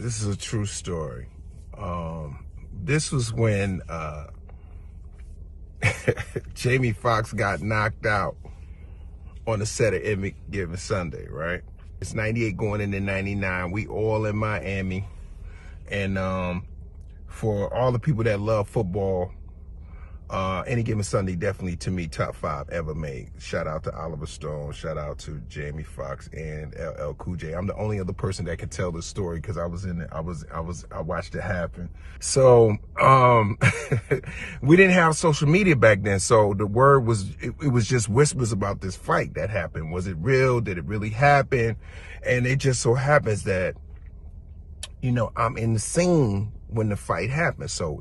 This is a true story. This was when Jamie Foxx got knocked out on the set of Any Given Sunday, right? It's 98 going into 99. We all in Miami. And for all the people that love football, Any Given Sunday definitely, to me, top 5 ever made. Shout out to Oliver Stone. Shout out to Jamie Foxx and LL Cool J. I'm the only other person that can tell this story because I was in it. I watched it happen. So we didn't have social media back then. So the word was, it was just whispers about this fight that happened. Was it real? Did it really happen? And it just so happens that, you know, I'm in the scene when the fight happened. So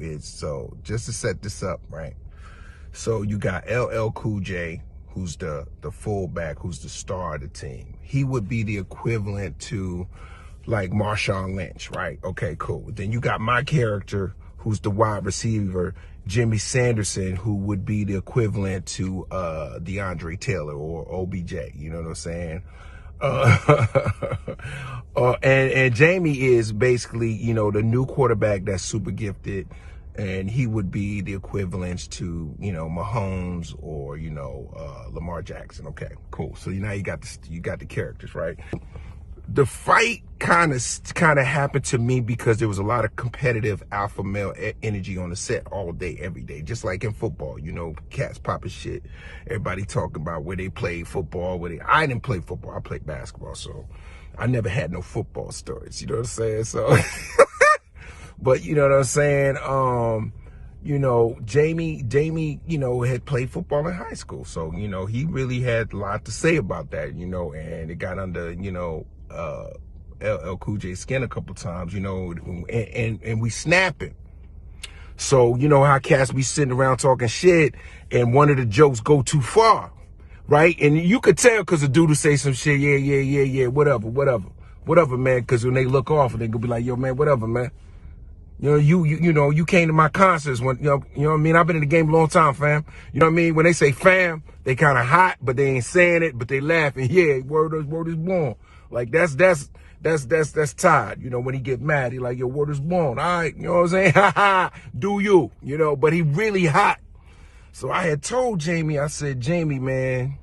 just to set this up, right? So you got LL Cool J, who's the fullback, who's the star of the team. He would be the equivalent to like Marshawn Lynch, right? Okay, cool. Then you got my character, who's the wide receiver, Jimmy Sanderson, who would be the equivalent to DeAndre Taylor or OBJ. You know what I'm saying? And Jamie is basically, you know, the new quarterback that's super gifted, and he would be the equivalent to, you know, Mahomes or, you know, Lamar Jackson. Okay, cool. So now you got the characters, right? The fight kind of happened to me because there was a lot of competitive alpha male energy on the set all day, every day, just like in football. You know, cats popping shit. Everybody talking about where they played football. I didn't play football. I played basketball, so I never had no football stories. You know what I'm saying? So, but you know what I'm saying? You know, Jamie, you know, had played football in high school, so you know he really had a lot to say about that. You know, and it got under, you know, LL Cool J's skin a couple times, you know, and we snapping. So, you know how cats be sitting around talking shit and one of the jokes go too far, right? And you could tell because the dude will say some shit, yeah, whatever, man, because when they look off, they gonna be like, yo, man, whatever, man. You know, you know, you came to my concerts when, you know what I mean? I've been in the game a long time, fam. You know what I mean? When they say fam, they kind of hot, but they ain't saying it, but they laughing. Yeah, word is born. Like that's Todd. You know, when he get mad, he like, yo, word is born. All right, you know what I'm saying? Ha ha, do you? You know, but he really hot. So I had told Jamie, I said, Jamie, man,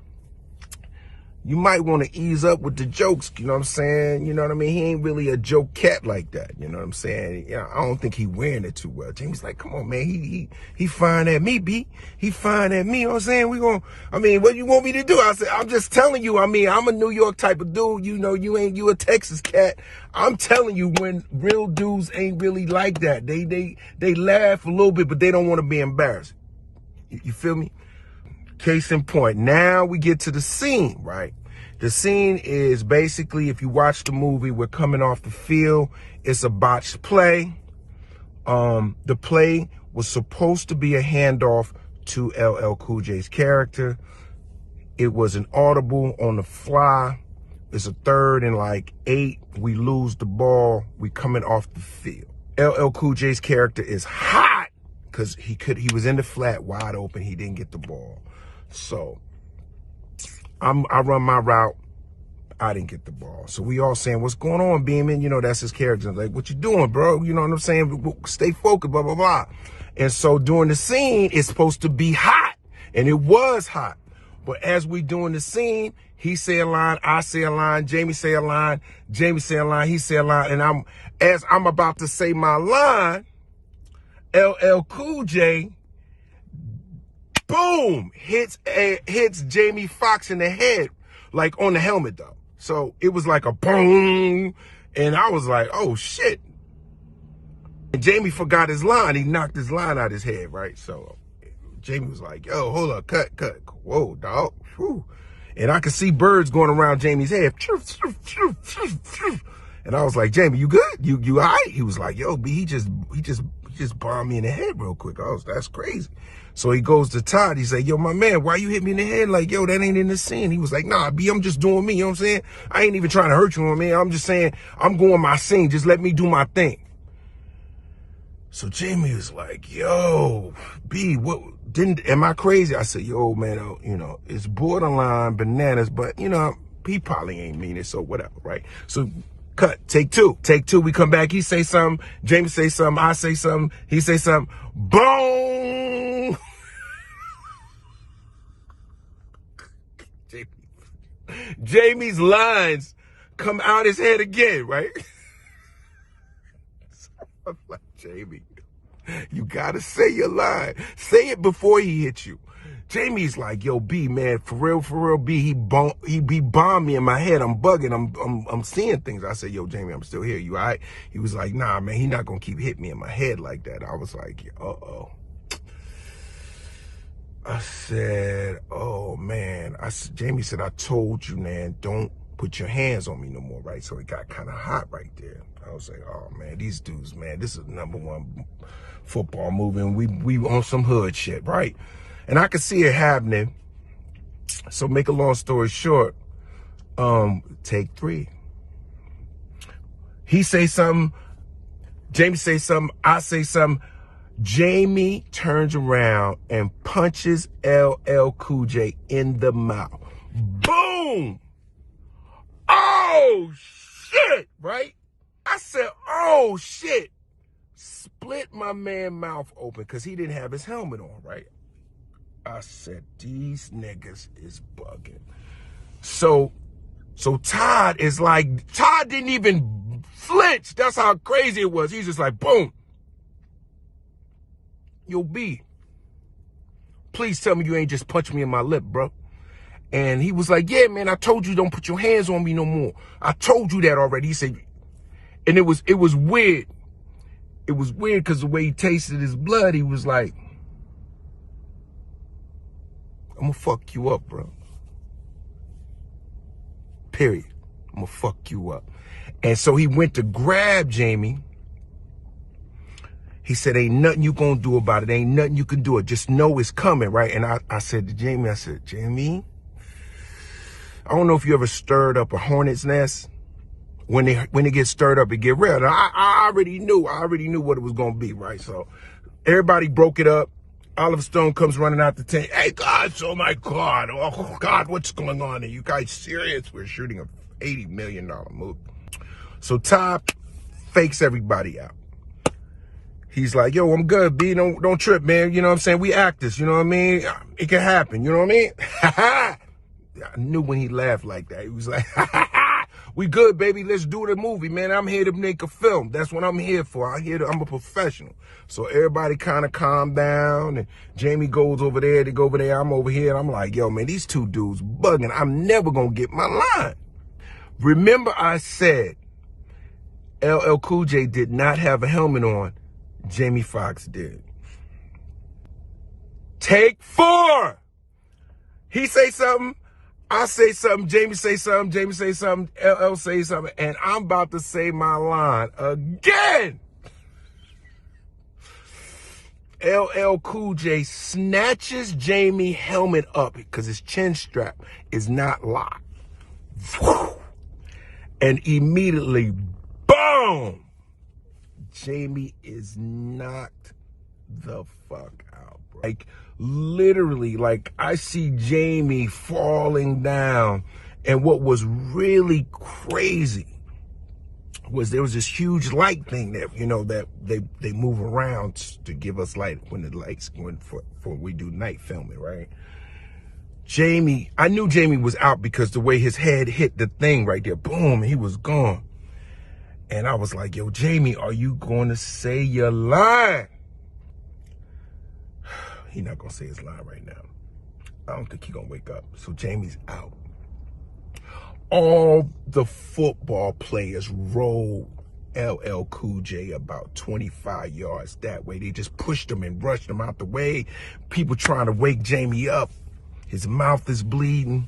you might want to ease up with the jokes, you know what I'm saying? You know what I mean? He ain't really a joke cat like that, you know what I'm saying? You know, I don't think he wearing it too well. Jamie's like, come on, man, he fine at me, B. He fine at me, you know what I'm saying? What you want me to do? I said, I'm just telling you, I'm a New York type of dude, you know, you a Texas cat. I'm telling you, when real dudes ain't really like that. They laugh a little bit, but they don't want to be embarrassed. You feel me? Case in point, now we get to the scene, right? The scene is basically, if you watch the movie, we're coming off the field. It's a botched play. The play was supposed to be a handoff to LL Cool J's character. It was an audible on the fly. It's a 3rd and like 8. We lose the ball. We coming off the field. LL Cool J's character is hot because he was in the flat wide open. He didn't get the ball. So I run my route. I didn't get the ball. So we all saying, what's going on, Beeman? You know, that's his character. Like, what you doing, bro? You know what I'm saying? Stay focused, blah, blah, blah. And so during the scene, it's supposed to be hot. And it was hot. But as we doing the scene, he say a line, I say a line, Jamie say a line, Jamie say a line, he say a line. And as I'm about to say my line, LL Cool J, boom, hits Jamie Foxx in the head, like on the helmet though. So it was like a boom, and I was like, oh shit. And Jamie forgot his line. He knocked his line out his head, right? So Jamie was like, yo, hold up, cut. Whoa, dog. Whew. And I could see birds going around Jamie's head. And I was like, Jamie, you good? You all right? He was like, yo, B, he just bombed me in the head real quick. That's crazy. So he goes to Todd. He said, yo, my man, why you hit me in the head? Like, yo, that ain't in the scene. He was like, nah, B, I'm just doing me. You know what I'm saying? I ain't even trying to hurt you, man. I'm just saying, I'm going my scene. Just let me do my thing. So Jamie was like, yo, B, am I crazy? I said, yo, man, you know, it's borderline bananas, but, you know, he probably ain't mean it, so whatever, right? So Cut. Take two. Take two. We come back. He say something. Jamie say something. I say something. He say something. Boom. Jamie's lines come out his head again, right? So I'm like, Jamie, you gotta say your line. Say it before he hits you. Jamie's like, yo, B, man, for real, B, he bombed me in my head. I'm bugging. I'm seeing things. I said, yo, Jamie, I'm still here. You all right? He was like, nah, man, he not gonna keep hitting me in my head like that. I was like, uh-oh. I said, oh, man. Jamie said, I told you, man, don't put your hands on me no more, right? So it got kind of hot right there. I was like, oh, man, these dudes, man, this is #1 football movie, and we on some hood shit, right? And I could see it happening. So make a long story short, take 3. He say something, Jamie say something, I say something. Jamie turns around and punches LL Cool J in the mouth. Boom! Oh, shit, right? I said, oh, shit. Split my man mouth open because he didn't have his helmet on, right? I said, these niggas is bugging. So Todd is like, Todd didn't even flinch. That's how crazy it was. He's just like, boom. Yo, B, please tell me you ain't just punched me in my lip, bro. And he was like, yeah, man, I told you don't put your hands on me no more. I told you that already. He said, and it was weird. It was weird because the way he tasted his blood, he was like, I'm gonna fuck you up, bro. Period. I'm gonna fuck you up. And so he went to grab Jamie. He said, ain't nothing you gonna do about it. Ain't nothing you can do. It. Just know it's coming, right? And I said to Jamie, I said, Jamie, I don't know if you ever stirred up a hornet's nest. When it gets stirred up, it get real. And I already knew what it was gonna be, right? So everybody broke it up. Oliver Stone comes running out the tent. Hey, guys, oh my God. Oh God, what's going on? Are you guys serious? We're shooting a $80 million movie. So Todd fakes everybody out. He's like, yo, I'm good, B. Don't trip, man. You know what I'm saying? We actors, you know what I mean? It can happen, you know what I mean? I knew when he laughed like that. He was like, we good, baby. Let's do the movie, man. I'm here to make a film. That's what I'm here for. I'm a professional. So everybody kind of calmed down, and Jamie goes over there. They go over there. I'm over here. And I'm like, yo, man, these two dudes bugging. I'm never going to get my line. Remember I said LL Cool J did not have a helmet on. Jamie Foxx did. Take 4. He say something, I say something, Jamie say something, Jamie say something, LL say something, and I'm about to say my line again. LL Cool J snatches Jamie helmet up because his chin strap is not locked. And immediately, boom! Jamie is knocked the fuck out, bro. Like, literally, like, I see Jamie falling down. And what was really crazy was there was this huge light thing that, you know, that they move around to give us light when the lights, for we do night filming, right? Jamie, I knew Jamie was out because the way his head hit the thing right there, boom, he was gone. And I was like, yo, Jamie, are you going to say your line? He not going to say his line right now. I don't think he going to wake up. So Jamie's out. All the football players rolled LL Cool J about 25 yards that way. They just pushed him and rushed him out the way. People trying to wake Jamie up. His mouth is bleeding.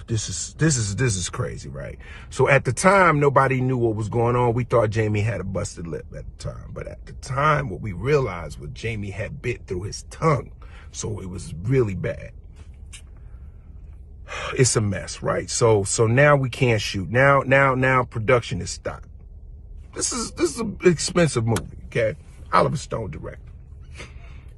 This is crazy, right? So at the time, nobody knew what was going on. We thought Jamie had a busted lip at the time. But at the time, what we realized was Jamie had bit through his tongue. So it was really bad. It's a mess, right? So now we can't shoot. Now production is stopped. This is an expensive movie, okay? Oliver Stone directed.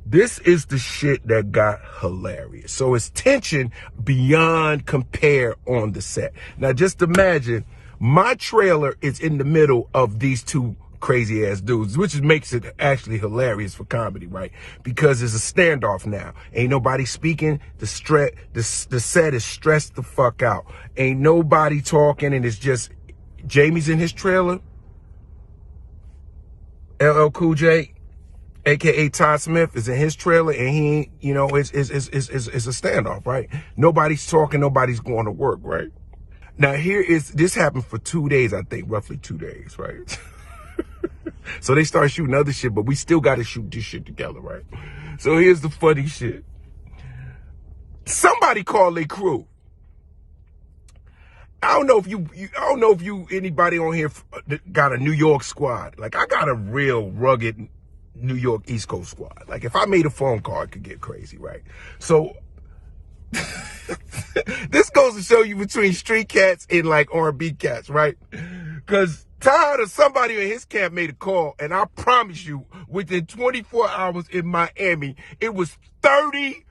This is the shit that got hilarious. So it's tension beyond compare on the set. Now just imagine My trailer is in the middle of these two crazy ass dudes, which makes it actually hilarious for comedy, right? Because it's a standoff now. Ain't nobody speaking. The set is stressed the fuck out. Ain't nobody talking, and it's just Jamie's in his trailer. LL Cool J, aka Todd Smith, is in his trailer, and he ain't, you know, it's a standoff, right? Nobody's talking, nobody's going to work, right? Now this happened for 2 days, I think, roughly 2 days, right? So they start shooting other shit, but we still got to shoot this shit together, right? So here's the funny shit. Somebody called their crew. I don't know if anybody on here got a New York squad. Like, I got a real rugged New York East Coast squad. Like, if I made a phone call, it could get crazy, right? So this goes to show you between street cats and like R&B cats, right? Because Todd or somebody in his camp made a call, and I promise you, within 24 hours in Miami, it was 30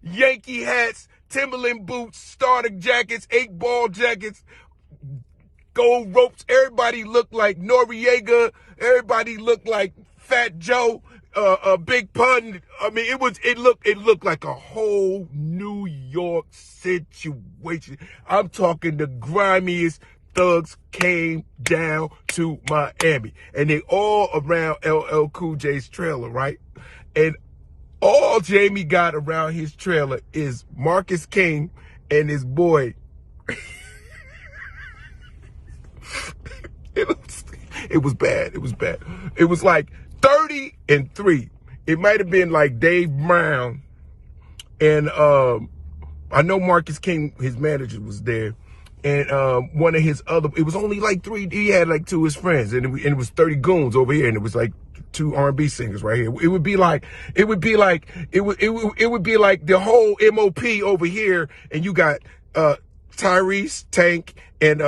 Yankee hats, Timberland boots, starter jackets, 8-ball jackets, gold ropes. Everybody looked like Noriega. Everybody looked like Fat Joe, Big Pun. I mean, it looked like a whole New York situation. I'm talking the grimiest thugs came down to Miami, and they all around LL Cool J's trailer, right? And all Jamie got around his trailer is Marcus King and his boy. It was bad. It was bad. It was like 30-3. It might have been like Dave Brown, and I know Marcus King, his manager, was there, and one of his other. It was only like 3. He had like 2 of his friends, and it was 30 goons over here, and it was like 2 R&B singers right here. It would be like the whole MOP over here, and you got Tyrese, Tank, and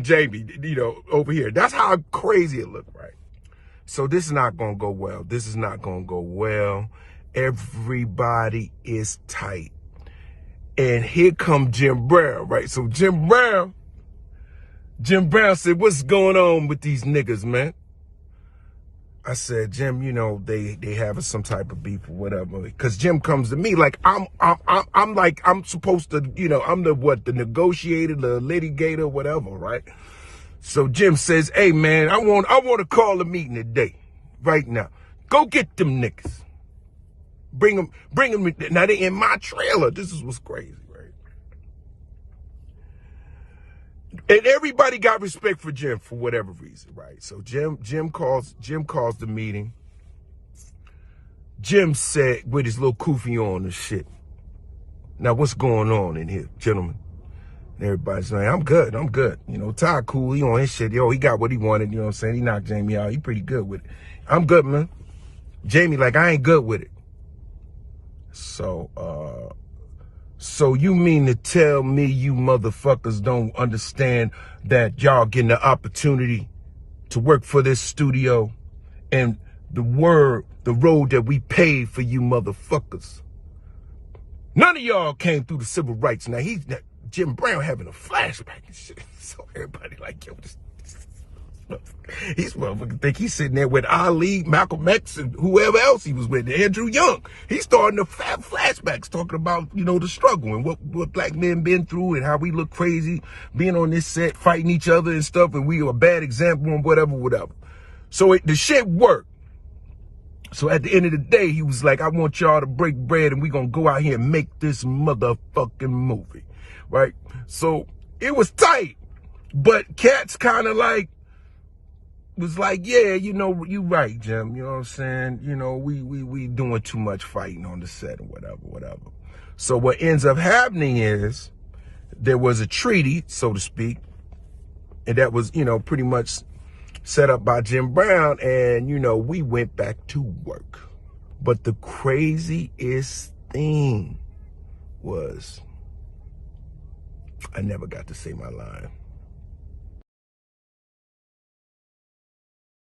Jamie, you know, over here. That's how crazy it looked, right? So this is not gonna go well. This is not gonna go well. Everybody is tight. And here come Jim Brown, right? So Jim Brown said, "What's going on with these niggas, man?" I said, "Jim, you know, they have some type of beef or whatever." Because Jim comes to me like I'm supposed to, you know, I'm the negotiator, the litigator, whatever, right? So Jim says, "Hey man, I want to call a meeting today, right now. Go get them niggas. Bring them. Now they in my trailer." This is what's crazy, right? And everybody got respect for Jim for whatever reason, right? So Jim calls the meeting. Jim said, with his little kufi on and shit, "Now what's going on in here, gentlemen?" And everybody's like, I'm good. You know, Todd cool, he on his shit. Yo, he got what he wanted, you know what I'm saying? He knocked Jamie out. He pretty good with it. I'm good, man. Jamie like, I ain't good with it. So you mean to tell me you motherfuckers don't understand that y'all getting the opportunity to work for this studio and the road that we paid for you motherfuckers? None of y'all came through the civil rights. Now Jim Brown having a flashback and shit. So everybody like, yo, these motherfuckers think he's sitting there with Ali, Malcolm X, and whoever else he was with, Andrew Young. He's starting to flashbacks, talking about, you know, the struggle and what black men been through and how we look crazy being on this set, fighting each other and stuff, and we are a bad example and whatever. So the shit worked. So at the end of the day, he was like, I want y'all to break bread and we gonna go out here and make this motherfucking movie, right? So it was tight, but cats kind of like, was like, yeah, you know, you right, Jim. You know what I'm saying? You know, we doing too much fighting on the set and whatever. So what ends up happening is there was a treaty, so to speak, and that was, you know, pretty much set up by Jim Brown, and, you know, we went back to work. But the craziest thing was I never got to say my line.